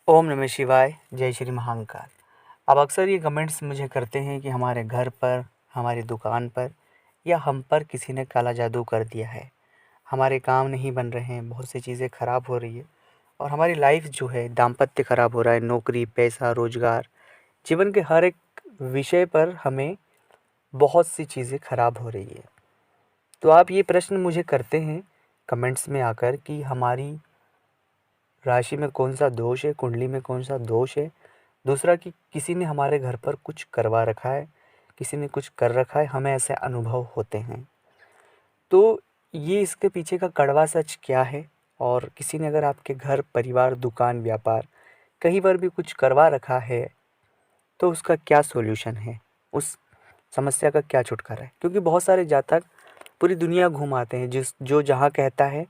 ओम नमः शिवाय। जय श्री महाकाल। अब अक्सर ये कमेंट्स मुझे करते हैं कि हमारे घर पर, हमारी दुकान पर या हम पर किसी ने काला जादू कर दिया है। हमारे काम नहीं बन रहे हैं, बहुत सी चीज़ें ख़राब हो रही है और हमारी लाइफ जो है, दाम्पत्य ख़राब हो रहा है, नौकरी, पैसा, रोज़गार, जीवन के हर एक विषय पर हमें बहुत सी चीज़ें ख़राब हो रही है। तो आप ये प्रश्न मुझे करते हैं कमेंट्स में आकर कि हमारी राशि में कौन सा दोष है, कुंडली में कौन सा दोष है। दूसरा कि किसी ने हमारे घर पर कुछ करवा रखा है, किसी ने कुछ कर रखा है, हमें ऐसे अनुभव होते हैं। तो ये इसके पीछे का कड़वा सच क्या है, और किसी ने अगर आपके घर, परिवार, दुकान, व्यापार कहीं पर भी कुछ करवा रखा है तो उसका क्या सॉल्यूशन है, उस समस्या का क्या छुटकारा है। क्योंकि बहुत सारे जातक पूरी दुनिया घूम आते हैं, जो जहाँ कहता है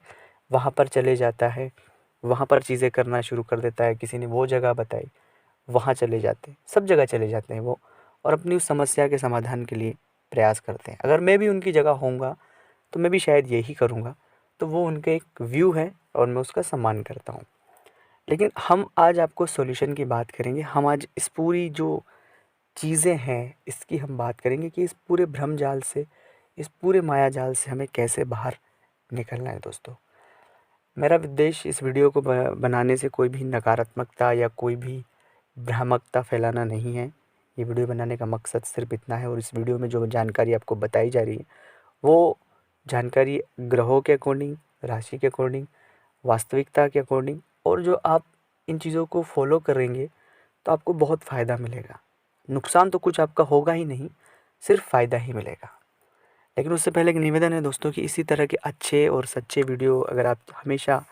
वहाँ पर चले जाता है, वहाँ पर चीज़ें करना शुरू कर देता है। किसी ने वो जगह बताई, वहाँ चले जाते हैं, सब जगह चले जाते हैं वो, और अपनी उस समस्या के समाधान के लिए प्रयास करते हैं। अगर मैं भी उनकी जगह होऊंगा तो मैं भी शायद यही करूँगा। तो वो उनके एक व्यू है और मैं उसका सम्मान करता हूँ। लेकिन हम आज आपको सॉल्यूशन की बात करेंगे। हम आज इस पूरी जो चीज़ें हैं इसकी हम बात करेंगे कि इस पूरे भ्रम जाल से, इस पूरे माया जाल से हमें कैसे बाहर निकलना है। दोस्तों, मेरा उद्देश्य इस वीडियो को बनाने से कोई भी नकारात्मकता या कोई भी भ्रामकता फैलाना नहीं है। ये वीडियो बनाने का मकसद सिर्फ इतना है, और इस वीडियो में जो जानकारी आपको बताई जा रही है वो जानकारी ग्रहों के अकॉर्डिंग, राशि के अकॉर्डिंग, वास्तविकता के अकॉर्डिंग, और जो आप इन चीज़ों को फॉलो करेंगे तो आपको बहुत फ़ायदा मिलेगा। नुकसान तो कुछ आपका होगा ही नहीं, सिर्फ फ़ायदा ही मिलेगा। लेकिन उससे पहले एक निवेदन है दोस्तों कि इसी तरह के अच्छे और सच्चे वीडियो अगर आप हमेशा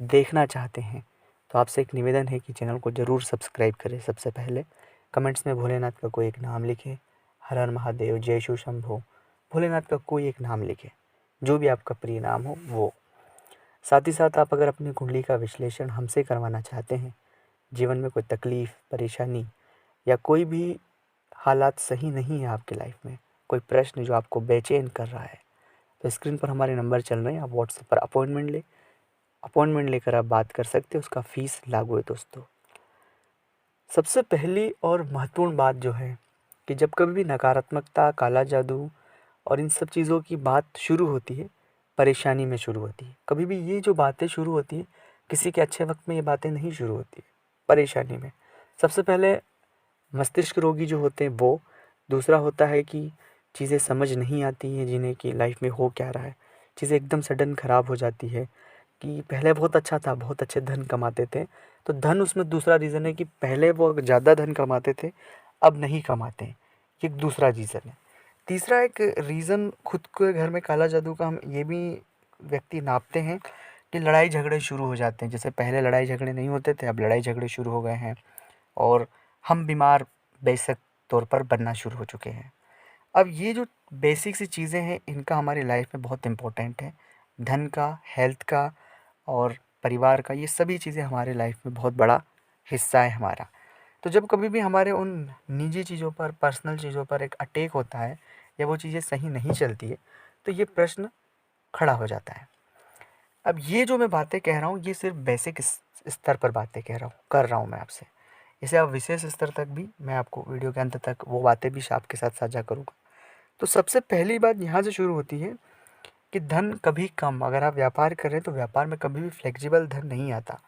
देखना चाहते हैं तो आपसे एक निवेदन है कि चैनल को ज़रूर सब्सक्राइब करें। सबसे पहले कमेंट्स में भोलेनाथ का कोई एक नाम लिखें, हर हर महादेव, जय शिव शंभो, भोलेनाथ का कोई एक नाम लिखें, जो भी आपका प्रिय नाम हो वो। साथ ही साथ आप अगर अपनी कुंडली का विश्लेषण हमसे करवाना चाहते हैं, जीवन में कोई तकलीफ़, परेशानी या कोई भी हालात सही नहीं है आपकी लाइफ में, कोई प्रश्न जो आपको बेचैन कर रहा है, तो स्क्रीन पर हमारे नंबर चल रहे हैं। आप व्हाट्सएप पर अपॉइंटमेंट लेकर आप बात कर सकते हैं। उसका फ़ीस लागू है दोस्तों। सबसे पहली और महत्वपूर्ण बात जो है कि जब कभी भी नकारात्मकता, काला जादू और इन सब चीज़ों की बात शुरू होती है, परेशानी में शुरू होती है। कभी भी ये जो बातें शुरू होती है, किसी के अच्छे वक्त में ये बातें नहीं शुरू होती है, परेशानी में। सबसे पहले मस्तिष्क रोगी जो होते हैं वो, दूसरा होता है कि चीज़ें समझ नहीं आती हैं जिन्हें कि लाइफ में हो क्या रहा है, चीज़ें एकदम सडन ख़राब हो जाती है कि पहले बहुत अच्छा था, बहुत अच्छे धन कमाते थे, तो धन उसमें दूसरा रीज़न है कि पहले वो ज़्यादा धन कमाते थे, अब नहीं कमाते हैं, ये एक दूसरा रीज़न है। तीसरा एक रीज़न खुद के घर में काला जादू का हम ये भी व्यक्ति नापते हैं कि लड़ाई झगड़े शुरू हो जाते हैं। जैसे पहले लड़ाई झगड़े नहीं होते थे, अब लड़ाई झगड़े शुरू हो गए हैं, और हम बीमार बेशक तौर पर बनना शुरू हो चुके हैं। अब ये जो बेसिक सी चीज़ें हैं इनका हमारी लाइफ में बहुत इम्पोर्टेंट है। धन का, हेल्थ का और परिवार का, ये सभी चीज़ें हमारे लाइफ में बहुत बड़ा हिस्सा है हमारा। तो जब कभी भी हमारे उन निजी चीज़ों पर, पर्सनल चीज़ों पर एक अटैक होता है या वो चीज़ें सही नहीं चलती है, तो ये प्रश्न खड़ा हो जाता है। अब ये जो मैं बातें कह रहा हूँ ये सिर्फ बेसिक स्तर पर बातें कर रहा हूँ मैं आपसे। इसे आप विशेष स्तर तक भी मैं आपको वीडियो के अंत तक वो बातें भी आपके साथ साझा करूँगा। तो सबसे पहली बात यहाँ से शुरू होती है कि धन कभी कम, अगर आप व्यापार कर रहे हैं तो व्यापार में कभी भी फ्लेक्सिबल धन नहीं आता।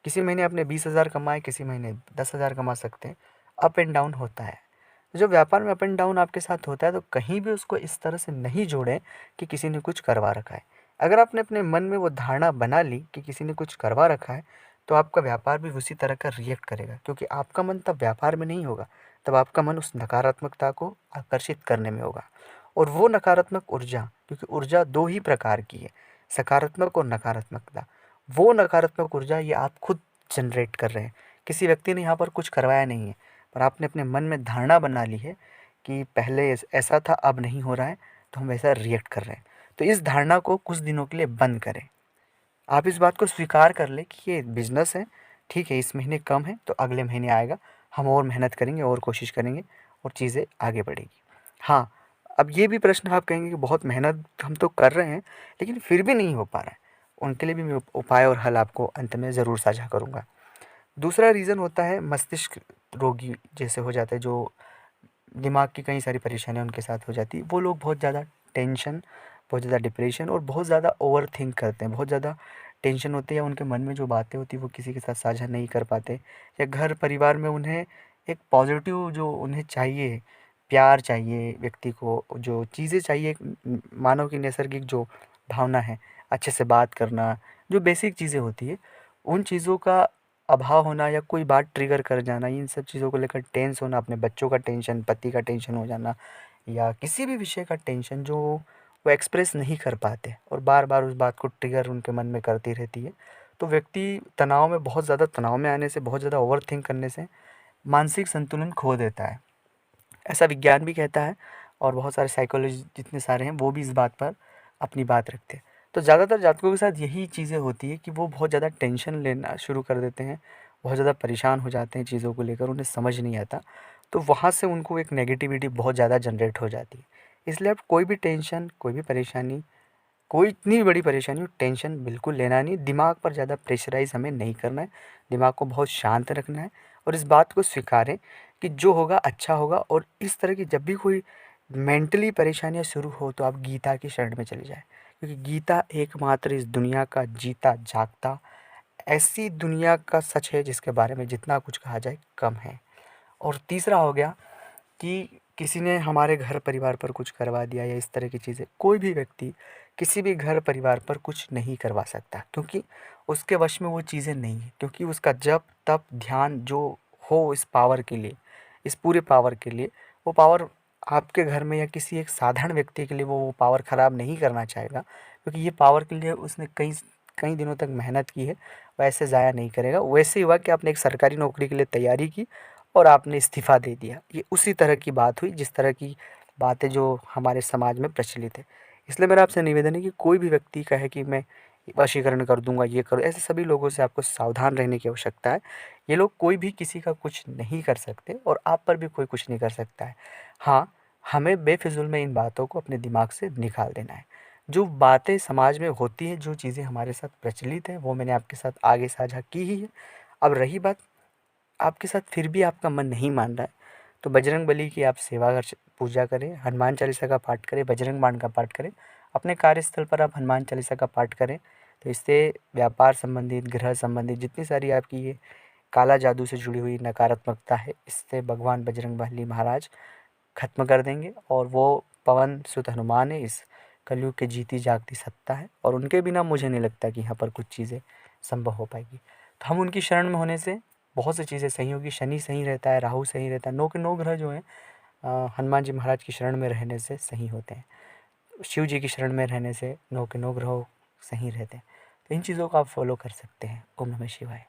किसी महीने आपने 20,000 कमाए, किसी महीने 10,000 कमा सकते हैं। अप एंड डाउन होता है। तो जब व्यापार में अप एंड डाउन आपके साथ होता है तो कहीं भी उसको इस तरह से नहीं जोड़ें कि किसी ने कुछ करवा रखा है। अगर आपने अपने मन में वो धारणा बना ली कि किसी ने कुछ करवा रखा है, तो आपका व्यापार भी उसी तरह का रिएक्ट करेगा, क्योंकि आपका मन तब व्यापार में नहीं होगा, तब आपका मन उस नकारात्मकता को आकर्षित करने में होगा। और वो नकारात्मक ऊर्जा, क्योंकि ऊर्जा दो ही प्रकार की है, सकारात्मक और नकारात्मकता। वो नकारात्मक ऊर्जा ये आप खुद जनरेट कर रहे हैं। किसी व्यक्ति ने यहाँ पर कुछ करवाया नहीं है, पर आपने अपने मन में धारणा बना ली है कि पहले ऐसा था, अब नहीं हो रहा है, तो हम वैसा रिएक्ट कर रहे हैं। तो इस धारणा को कुछ दिनों के लिए बंद करें। आप इस बात को स्वीकार कर लें कि ये बिज़नेस है, ठीक है, इस महीने कम है तो अगले महीने आएगा, हम और मेहनत करेंगे और कोशिश करेंगे और चीज़ें आगे बढ़ेगी। हाँ, अब ये भी प्रश्न आप कहेंगे कि बहुत मेहनत हम तो कर रहे हैं लेकिन फिर भी नहीं हो पा रहा है। उनके लिए भी मैं उपाय और हल आपको अंत में ज़रूर साझा करूँगा। दूसरा रीज़न होता है मस्तिष्क रोगी जैसे हो जाता है, जो दिमाग की कई सारी परेशानियाँ उनके साथ हो जाती है। वो लोग बहुत ज़्यादा टेंशन, बहुत ज़्यादा डिप्रेशन और बहुत ज़्यादा ओवरथिंक करते हैं। बहुत ज़्यादा टेंशन होती है या उनके मन में जो बातें होती हैं वो किसी के साथ साझा नहीं कर पाते, या घर परिवार में उन्हें एक पॉज़िटिव जो उन्हें चाहिए, प्यार चाहिए व्यक्ति को, जो चीज़ें चाहिए, एक मानव की नैसर्गिक जो भावना है, अच्छे से बात करना, जो बेसिक चीज़ें होती है, उन चीज़ों का अभाव होना या कोई बात ट्रिगर कर जाना, इन सब चीज़ों को लेकर टेंस होना, अपने बच्चों का टेंशन, पति का टेंशन हो जाना, या किसी भी विषय का टेंशन जो वो एक्सप्रेस नहीं कर पाते और बार-बार उस बात को ट्रिगर उनके मन में करती रहती है। तो व्यक्ति तनाव में, बहुत ज़्यादा तनाव में आने से, बहुत ज़्यादा ओवरथिंक करने से मानसिक संतुलन खो देता है। ऐसा विज्ञान भी कहता है और बहुत सारे साइकोलॉजी जितने सारे हैं वो भी इस बात पर अपनी बात रखते हैं। तो ज़्यादातर जातकों के साथ यही चीज़ें होती है कि वो बहुत ज़्यादा टेंशन लेना शुरू कर देते हैं, बहुत ज़्यादा परेशान हो जाते हैं चीज़ों को लेकर, उन्हें समझ नहीं आता। तो वहाँ से उनको एक नेगेटिविटी बहुत ज़्यादा जनरेट हो जाती है। इसलिए आप कोई भी टेंशन, कोई भी परेशानी, कोई इतनी भी बड़ी परेशानी हो, टेंशन बिल्कुल लेना नहीं, दिमाग पर ज़्यादा प्रेशराइज़ हमें नहीं करना है, दिमाग को बहुत शांत रखना है और इस बात को स्वीकारें कि जो होगा अच्छा होगा। और इस तरह की जब भी कोई मेंटली परेशानियाँ शुरू हो तो आप गीता की शरण में चले जाएँ, क्योंकि गीता एकमात्र इस दुनिया का जीता जागता ऐसी दुनिया का सच है जिसके बारे में जितना कुछ कहा जाए कम है। और तीसरा हो गया कि किसी ने हमारे घर परिवार पर कुछ करवा दिया या इस तरह की चीज़ें, कोई भी व्यक्ति किसी भी घर परिवार पर कुछ नहीं करवा सकता, क्योंकि उसके वश में वो चीज़ें नहीं है, क्योंकि उसका जप तप ध्यान जो हो इस पावर के लिए, इस पूरे पावर के लिए, वो पावर आपके घर में या किसी एक साधारण व्यक्ति के लिए वो पावर ख़राब नहीं करना चाहेगा, क्योंकि ये पावर के लिए उसने कई कई दिनों तक मेहनत की है, वैसे ज़ाया नहीं करेगा। वैसे ही हुआ कि आपने एक सरकारी नौकरी के लिए तैयारी की और आपने इस्तीफ़ा दे दिया। ये उसी तरह की बात हुई जिस तरह की बातें जो हमारे समाज में प्रचलित है। इसलिए मेरा आपसे निवेदन है कि कोई भी व्यक्ति कहे कि मैं वशीकरण कर दूँगा, ये करूँ, ऐसे सभी लोगों से आपको सावधान रहने की आवश्यकता है। ये लोग कोई भी किसी का कुछ नहीं कर सकते और आप पर भी कोई कुछ नहीं कर सकता है। हाँ, हमें बेफ़िज़ूल में इन बातों को अपने दिमाग से निकाल देना है। जो बातें समाज में होती हैं, जो चीज़ें हमारे साथ प्रचलित हैं, वो मैंने आपके साथ आगे साझा की ही है। अब रही बात आपके साथ फिर भी आपका मन नहीं मान रहा है, तो बजरंगबली की आप सेवा पूजा करें, हनुमान चालीसा का पाठ करें, बजरंग बाण का पाठ करें। अपने कार्यस्थल पर आप हनुमान चालीसा का पाठ करें, तो इससे व्यापार संबंधित, गृह संबंधित जितनी सारी आपकी ये काला जादू से जुड़ी हुई नकारात्मकता है, इससे भगवान बजरंगबली महाराज खत्म कर देंगे। और वो पवन सुत हनुमान है, इस कलयुग के जीती जागती सत्ता है और उनके बिना मुझे नहीं लगता कि यहाँ पर कुछ चीज़ें संभव हो पाएगी। तो हम उनकी शरण में होने से बहुत सी चीज़ें सही होगी। शनि सही रहता है, राहु सही रहता है, 9 के 9 ग्रह जो हैं हनुमान जी महाराज की शरण में रहने से सही होते हैं। शिव जी की शरण में रहने से 9 के 9 ग्रह सही रहते हैं। तो इन चीज़ों को आप फॉलो कर सकते हैं। ओम नमः शिवाय।